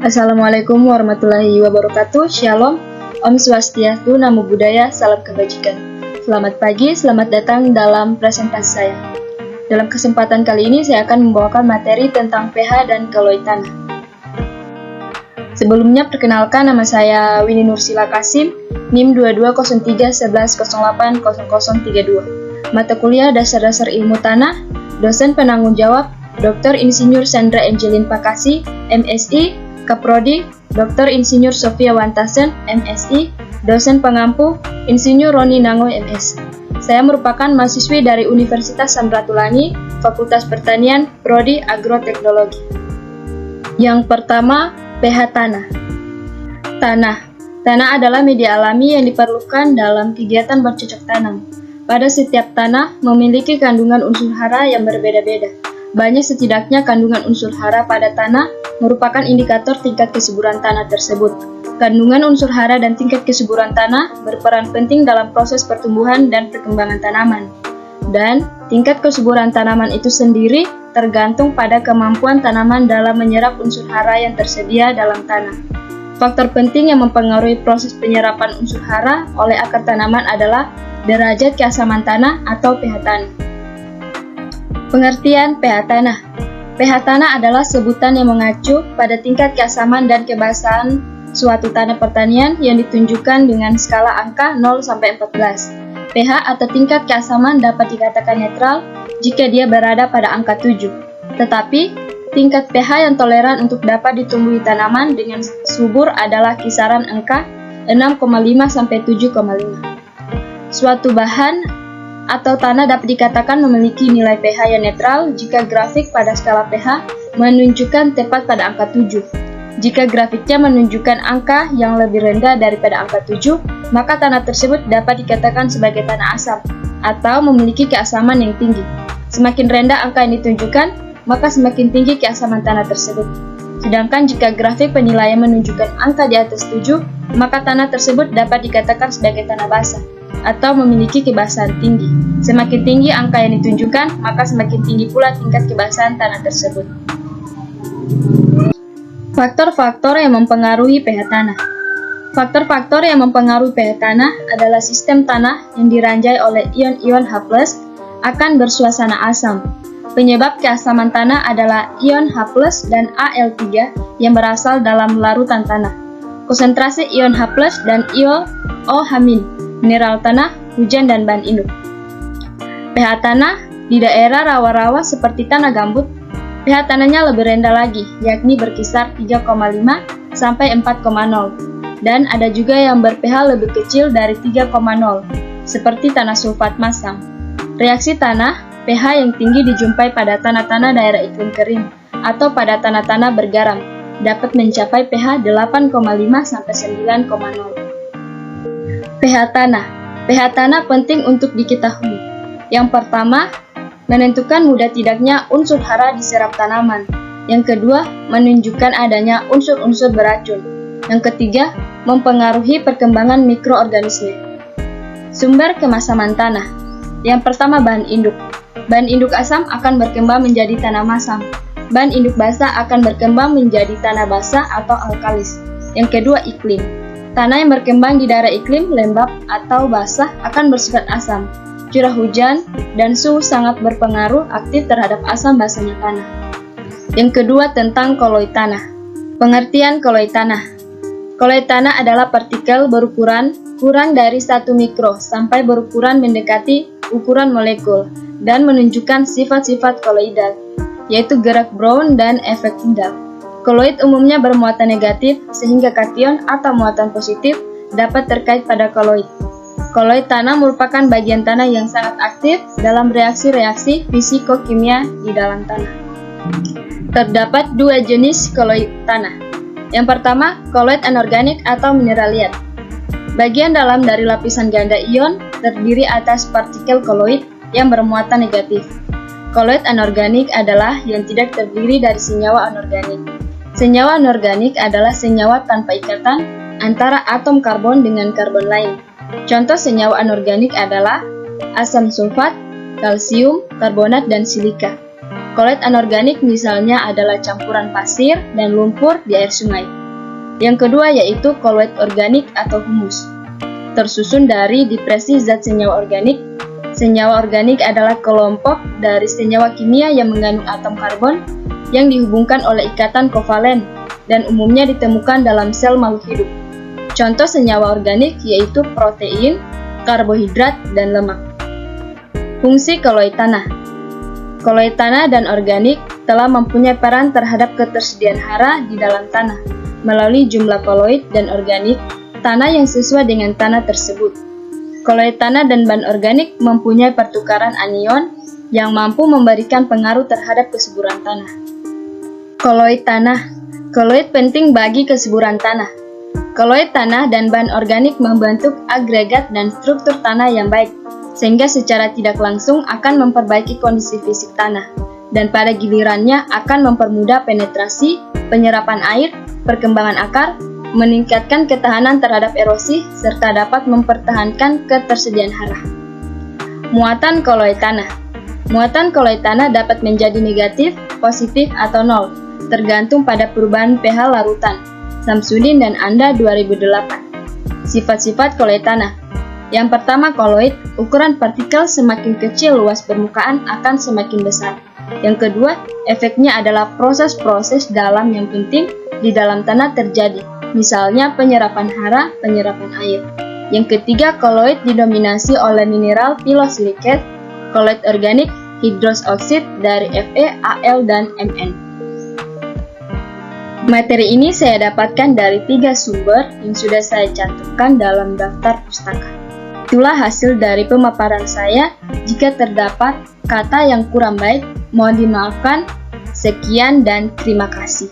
Assalamualaikum warahmatullahi wabarakatuh. Shalom, Om Swastiastu, Namo Buddhaya, salam kebajikan. Selamat pagi, selamat datang dalam presentasi saya. Dalam kesempatan kali ini saya akan membawakan materi tentang pH dan koloid tanah. Sebelumnya perkenalkan, nama saya Winnie Nursila Kasim, NIM 220311080032. Mata kuliah Dasar-Dasar Ilmu Tanah, dosen penanggung jawab Dr. Insinyur Sandra Angelin Pakasi, MSI, Kaprodi, Dr. Insinyur Sofia Wantasen, MSI, dosen pengampu, Insinyur Roni Nango, MS. Saya merupakan mahasiswi dari Universitas Samratulangi, Fakultas Pertanian, Prodi Agroteknologi. Yang pertama, pH tanah. Tanah adalah media alami yang diperlukan dalam kegiatan bercocok tanam. Pada setiap tanah memiliki kandungan unsur hara yang berbeda-beda. Banyak setidaknya kandungan unsur hara pada tanah merupakan indikator tingkat kesuburan tanah tersebut. Kandungan unsur hara dan tingkat kesuburan tanah berperan penting dalam proses pertumbuhan dan perkembangan tanaman. Dan tingkat kesuburan tanaman itu sendiri tergantung pada kemampuan tanaman dalam menyerap unsur hara yang tersedia dalam tanah. Faktor penting yang mempengaruhi proses penyerapan unsur hara oleh akar tanaman adalah derajat keasaman tanah atau pH tanah. Pengertian pH tanah. pH tanah adalah sebutan yang mengacu pada tingkat keasaman dan kebasahan suatu tanah pertanian yang ditunjukkan dengan skala angka 0-14. pH atau tingkat keasaman dapat dikatakan netral jika dia berada pada angka 7. Tetapi, tingkat pH yang toleran untuk dapat ditumbuhi tanaman dengan subur adalah kisaran angka 6,5-7,5. Suatu bahan atau tanah dapat dikatakan memiliki nilai pH yang netral jika grafik pada skala pH menunjukkan tepat pada angka 7. Jika grafiknya menunjukkan angka yang lebih rendah daripada angka 7, maka tanah tersebut dapat dikatakan sebagai tanah asam atau memiliki keasaman yang tinggi. Semakin rendah angka yang ditunjukkan, maka semakin tinggi keasaman tanah tersebut. Sedangkan jika grafik penilaian menunjukkan angka di atas 7, maka tanah tersebut dapat dikatakan sebagai tanah basah atau memiliki kebasahan tinggi. Semakin tinggi angka yang ditunjukkan, maka semakin tinggi pula tingkat kebasahan tanah tersebut. Faktor-faktor yang mempengaruhi pH tanah. Faktor-faktor yang mempengaruhi pH tanah adalah sistem tanah yang diranjai oleh ion-ion H+ akan bersuasana asam. Penyebab keasaman tanah adalah ion H+ dan Al3 yang berasal dalam larutan tanah. Konsentrasi ion H+ dan ion OH- mineral tanah, hujan, dan bahan induk. pH tanah di daerah rawa-rawa seperti tanah gambut, pH tanahnya lebih rendah lagi, yakni berkisar 3,5 sampai 4,0. Dan ada juga yang ber-pH lebih kecil dari 3,0, seperti tanah sulfat masam. Reaksi tanah, pH yang tinggi dijumpai pada tanah-tanah daerah iklim kering atau pada tanah-tanah bergaram, dapat mencapai pH 8,5 sampai 9,0. pH tanah. pH tanah penting untuk diketahui. Yang pertama, menentukan mudah tidaknya unsur hara diserap tanaman. Yang kedua, menunjukkan adanya unsur-unsur beracun. Yang ketiga, mempengaruhi perkembangan mikroorganisme. Sumber kemasaman tanah. Yang pertama, bahan induk. Bahan induk asam akan berkembang menjadi tanah masam. Bahan induk basah akan berkembang menjadi tanah basah atau alkalis. Yang kedua, iklim. Tanah yang berkembang di daerah iklim lembab atau basah akan bersifat asam. Curah hujan dan suhu sangat berpengaruh aktif terhadap asam basahnya tanah. Yang kedua, tentang koloid tanah. Pengertian koloid tanah. Koloid tanah adalah partikel berukuran kurang dari 1 mikro sampai berukuran mendekati ukuran molekul dan menunjukkan sifat-sifat koloidal, yaitu gerak Brown dan efek Tyndall. Koloid umumnya bermuatan negatif, sehingga kation atau muatan positif dapat terkait pada koloid. Koloid tanah merupakan bagian tanah yang sangat aktif dalam reaksi-reaksi fisiko-kimia di dalam tanah. Terdapat dua jenis koloid tanah. Yang pertama, koloid anorganik atau mineraliat. Bagian dalam dari lapisan ganda ion terdiri atas partikel koloid yang bermuatan negatif. Koloid anorganik adalah yang tidak terdiri dari senyawa anorganik. Senyawa anorganik adalah senyawa tanpa ikatan antara atom karbon dengan karbon lain. Contoh senyawa anorganik adalah asam sulfat, kalsium, karbonat, dan silika. Koloid anorganik misalnya adalah campuran pasir dan lumpur di air sungai. Yang kedua yaitu koloid organik atau humus, tersusun dari depresi zat senyawa organik. Senyawa organik adalah kelompok dari senyawa kimia yang mengandung atom karbon yang dihubungkan oleh ikatan kovalen dan umumnya ditemukan dalam sel makhluk hidup. Contoh senyawa organik yaitu protein, karbohidrat, dan lemak. Fungsi koloid tanah. Koloid tanah dan organik telah mempunyai peran terhadap ketersediaan hara di dalam tanah melalui jumlah koloid dan organik tanah yang sesuai dengan tanah tersebut. Koloid tanah dan bahan organik mempunyai pertukaran anion yang mampu memberikan pengaruh terhadap kesuburan tanah. Koloid tanah. Koloid penting bagi kesuburan tanah. Koloid tanah dan bahan organik membentuk agregat dan struktur tanah yang baik, sehingga secara tidak langsung akan memperbaiki kondisi fisik tanah, dan pada gilirannya akan mempermudah penetrasi, penyerapan air, perkembangan akar, meningkatkan ketahanan terhadap erosi, serta dapat mempertahankan ketersediaan hara. Muatan koloid tanah. Muatan koloid tanah dapat menjadi negatif, positif, atau nol, tergantung pada perubahan pH larutan. Samsudin dan Anda 2008. Sifat-sifat koloid tanah. Yang pertama, koloid, ukuran partikel semakin kecil luas permukaan akan semakin besar. Yang kedua, efeknya adalah proses-proses dalam yang penting di dalam tanah terjadi, misalnya penyerapan hara, penyerapan air. Yang ketiga, koloid didominasi oleh mineral pilosilikat, koloid organik, hidros oksid dari Fe, Al, dan Mn. Materi ini saya dapatkan dari 3 sumber yang sudah saya cantumkan dalam daftar pustaka. Itulah hasil dari pemaparan saya. Jika terdapat kata yang kurang baik, mohon dimaafkan. Sekian dan terima kasih.